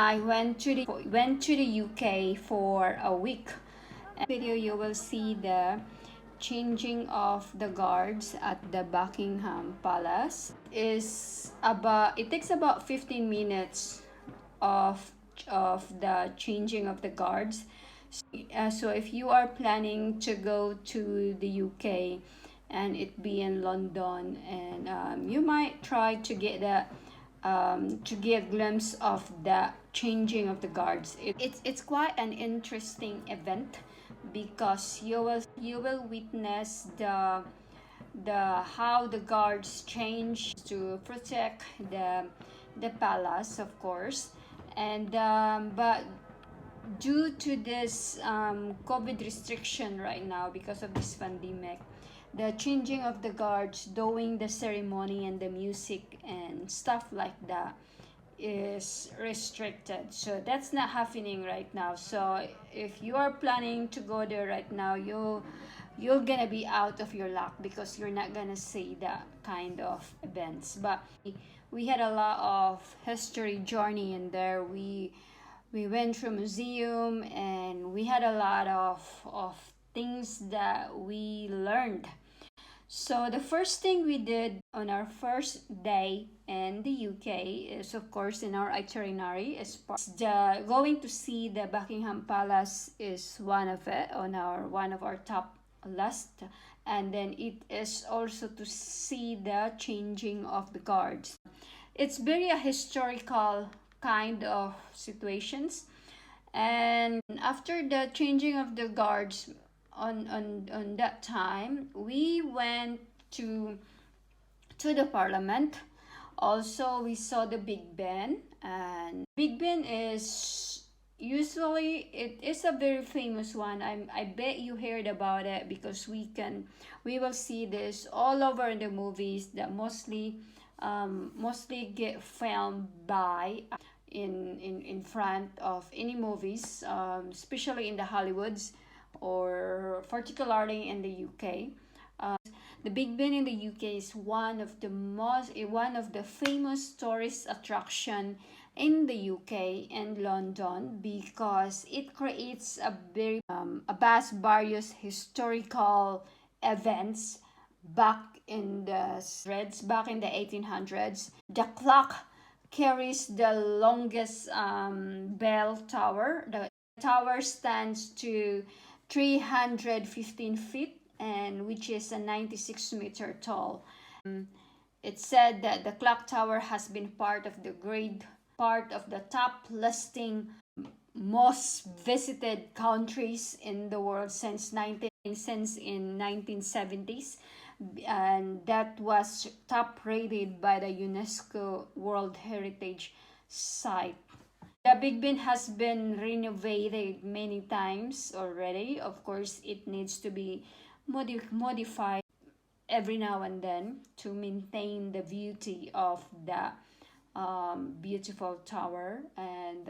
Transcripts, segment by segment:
I went to the UK for a week. In the video, you will see the changing of the guards at the Buckingham Palace. It takes about 15 minutes of the changing of the guards. So if you are planning to go to the UK and it be in London, and you might try to get a glimpse of the changing of the guards. It's quite an interesting event because you will witness the how the guards change to protect the palace, of course. And but due to this COVID restriction right now, because of this pandemic, the changing of the guards, doing the ceremony and the music and stuff like that is restricted. So that's not happening right now. So if you are planning to go there right now, you're gonna be out of your luck because you're not gonna see that kind of events. But we had a lot of history journey in there. We went through museum and we had a lot of things that we learned. So the first thing we did on our first day in the UK is, of course, in our itinerary is going to see the Buckingham Palace is one of it on our one of our top list, and then it is also to see the changing of the guards. It's very a historical kind of situations. And after the changing of the guards on that time, we went to the parliament. Also, we saw the Big Ben, and Big Ben is usually it is a very famous one. I bet you heard about it because we will see this all over in the movies that mostly get filmed by in front of any movies, especially in the Hollywoods or particularly in the UK. The Big Ben in the UK is one of the famous tourist attraction in the UK and London because it creates a vast various historical events back in the 1800s. The clock carries the longest bell tower. The tower stands to 315 feet, and which is a 96-meter tall. It's said that the clock tower has been part of the top listing most visited countries in the world since in 1970s, and that was top rated by the UNESCO World Heritage Site. The Big Ben has been renovated many times already. Of course, it needs to be modified every now and then to maintain the beauty of the beautiful tower, and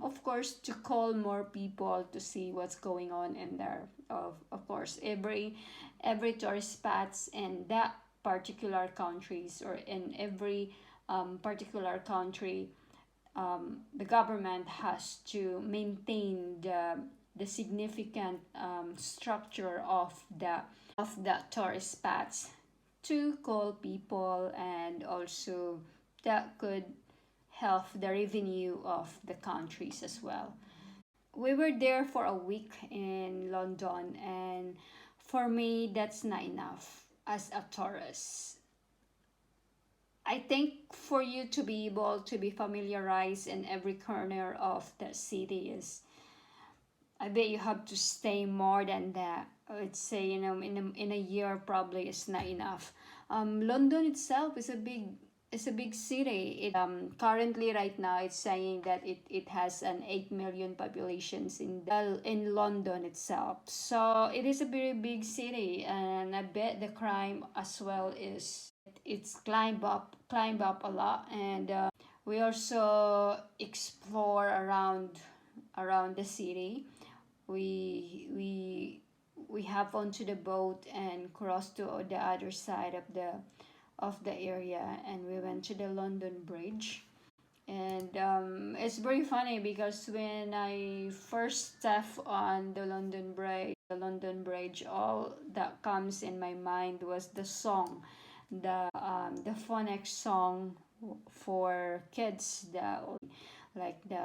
of course to call more people to see what's going on in there. Of course, every tourist spots in that particular countries or in every particular country, the government has to maintain the significant structure of the tourist spots to call people, and also that could help the revenue of the countries as well. We were there for a week in London, and for me, that's not enough as a tourist. I think for you to be able to be familiarized in every corner of the city is, I bet you have to stay more than that. I would say, in a year probably is not enough. London itself is a big city. Currently right now it's saying that it has an 8 million populations in London itself. So it is a very big city, and I bet the crime as well is it's climbed up a lot. And we also explore around the city. We have onto the boat and crossed to the other side of the area, and we went to the London Bridge. And it's very funny because when I first step on the London Bridge, all that comes in my mind was the song, the phonics song for kids, the like the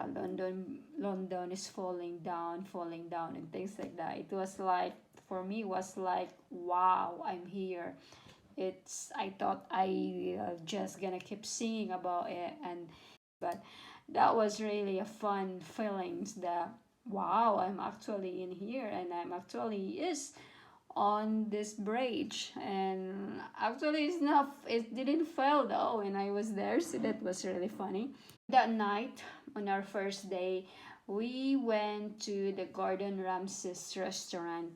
London is falling down, and things like that. It was like, for me, was like, wow, I'm here. I thought I just gonna keep singing about it, and but that was really a fun feelings that, wow, I'm actually in here, and I'm actually is on this bridge. And actually it didn't fail though when I was there, so that was really funny. That night, on our first day, we went to the Gordon Ramsay's restaurant,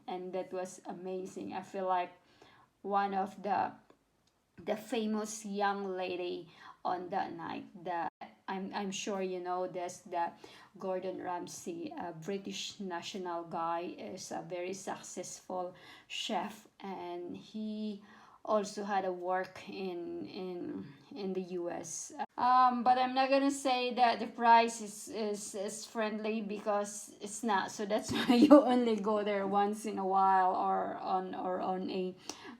and that was amazing. I feel like one of the famous young lady on that night. I'm sure you know this, that Gordon Ramsay, a British national guy, is a very successful chef, and he also had a work in the US. But I'm not gonna say that the price is friendly, because it's not. So that's why you only go there once in a while, or on a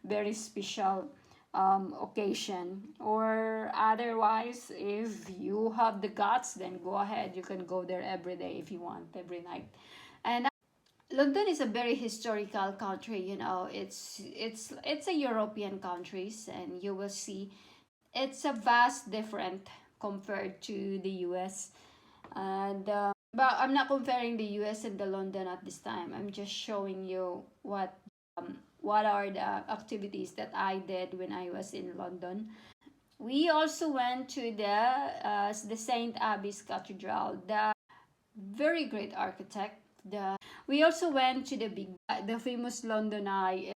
very special occasion. Or otherwise, if you have the guts, then go ahead, you can go there every day if you want, every night. And London is a very historical country, it's a European countries, and you will see it's a vast different compared to the US. And but I'm not comparing the US and the London at this time. I'm just showing you what are the activities that I did when I was in London. We also went to the Saint Abbey's Cathedral, the very great architect. We also went to the famous London Eye.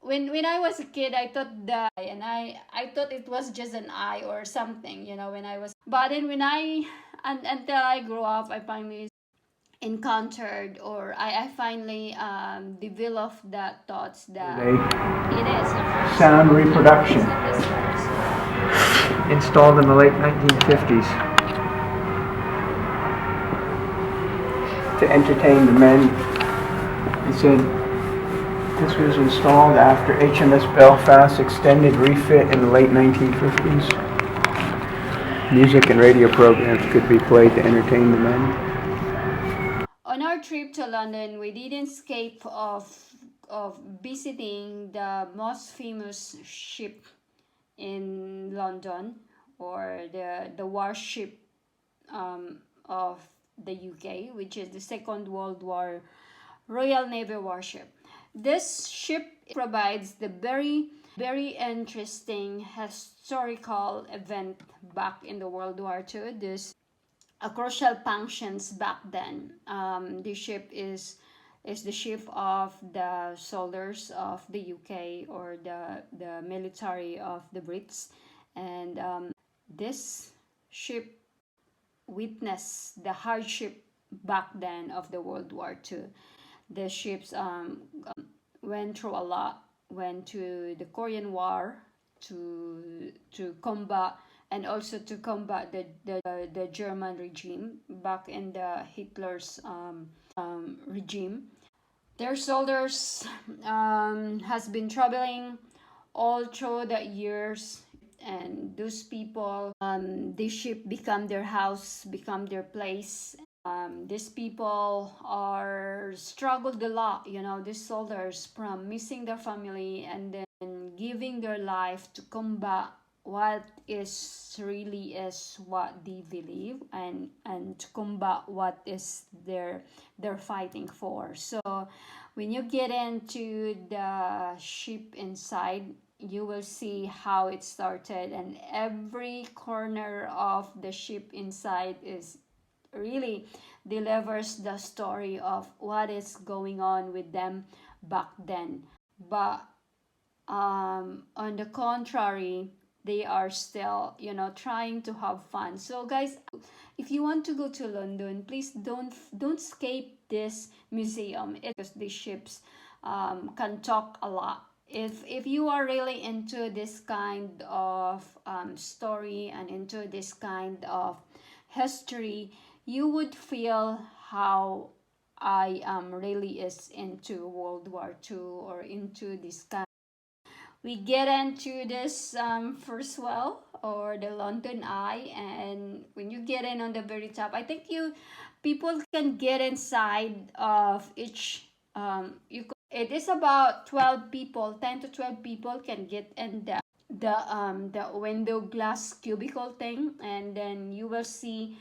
When I was a kid, I thought I thought it was just an eye or something, when I was. But then until I grew up, I finally encountered, or I finally developed that thoughts that it is a sound reproduction first. installed in the late 1950s to entertain the men. He said this was installed after HMS Belfast's extended refit in the late 1950s. Music and radio programs could be played to entertain the men. On our trip to London, we didn't escape of visiting the most famous ship in London, or the warship of the UK, which is the Second World War Royal Navy warship. This ship provides the very interesting historical event back in the World War II. This a crucial functions back then. The ship is the ship of the soldiers of the UK, or the military of the Brits. And this ship witnessed the hardship back then of the World War II. The ships went through a lot, went to the Korean War to combat, and also to combat the German regime back in the Hitler's regime. Their soldiers has been traveling all through the years, and those people, this ship become their house, become their place. These people are struggled a lot, these soldiers, from missing their family and then giving their life to combat what is really is what they believe, and to combat what is they're fighting for. So when you get into the ship inside, you will see how it started, and every corner of the ship inside is really delivers the story of what is going on with them back then. But on the contrary, they are still, trying to have fun. So guys, if you want to go to London, please don't escape this museum. Because the ships can talk a lot. if you are really into this kind of story and into this kind of history, you would feel how I am really is into World War II or into this kind. We get into this first well or the London Eye, and when you get in on the very top, I think you people can get inside of each. It is about 12 people, 10 to 12 people can get in the window glass cubicle thing, and then you will see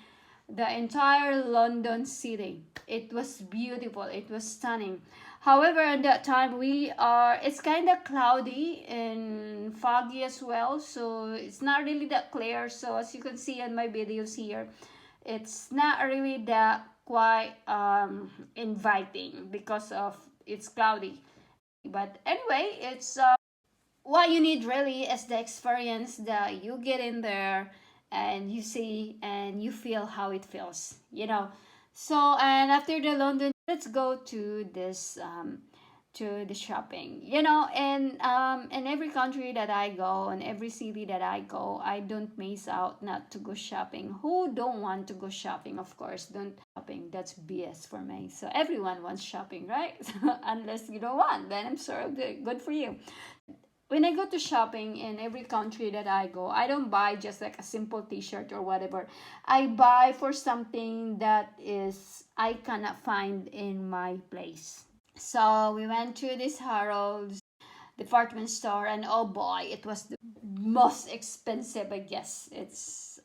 the entire London city. It was beautiful. It was stunning. However, at that time it's kind of cloudy and foggy as well, so it's not really that clear. So as you can see in my videos here, it's not really that quite inviting because of it's cloudy. But anyway, it's what you need really is the experience that you get in there and you see and you feel how it feels, so and after the London, let's go to the shopping, and in every country that I go, in every city that I go, I don't miss out not to go shopping. Who don't want to go shopping? Of course, don't shopping. That's BS for me. So everyone wants shopping, right? Unless you don't want, then I'm sorry, good for you. When I go to shopping in every country that I go, I don't buy just like a simple t-shirt or whatever. I buy for something that is I cannot find in my place. So we went to this Harrods department store, and oh boy, it was the most expensive, I guess.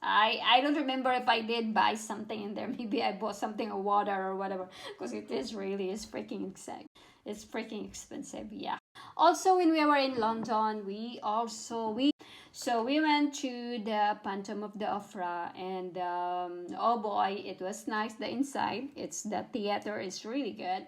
I don't remember if I did buy something in there. Maybe I bought something, a water or whatever, because it's freaking exciting. It's freaking expensive, yeah. Also, when we were in London, we went to the Phantom of the Opera, and oh boy, it was nice. The inside, the theater is really good,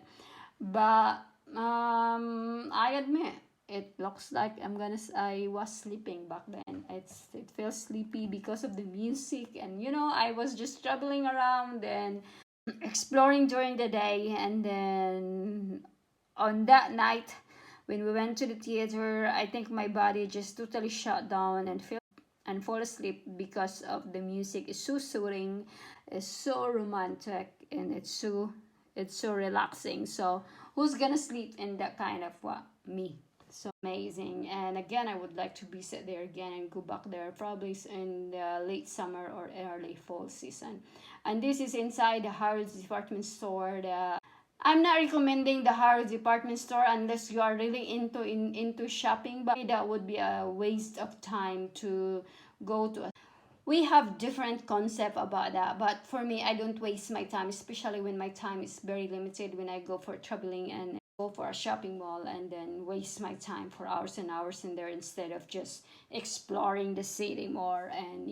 but I admit it looks like I was sleeping back then. It feels sleepy because of the music, and I was just traveling around and exploring during the day, and then on that night when we went to the theater, I think my body just totally shut down and fall asleep because of the music. It's so soothing, it's so romantic, and it's so relaxing. So who's gonna sleep in that kind of me? So amazing. And again, I would like to visit there again and go back there probably in the late summer or early fall season. And this is inside the Harrods department store. I'm not recommending the Harrods department store unless you are really into shopping, but that would be a waste of time to go to. We have different concept about that, but for me, I don't waste my time, especially when my time is very limited when I go for traveling and go for a shopping mall and then waste my time for hours and hours in there instead of just exploring the city more. And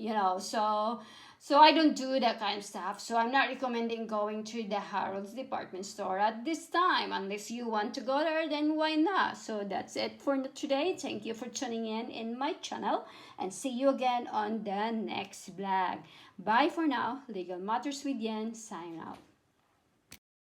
so I don't do that kind of stuff. So I'm not recommending going to the Harrods department store at this time. Unless you want to go there, then why not? So that's it for today. Thank you for tuning in my channel, and see you again on the next vlog. Bye for now. Legal Matters with Yen, sign out.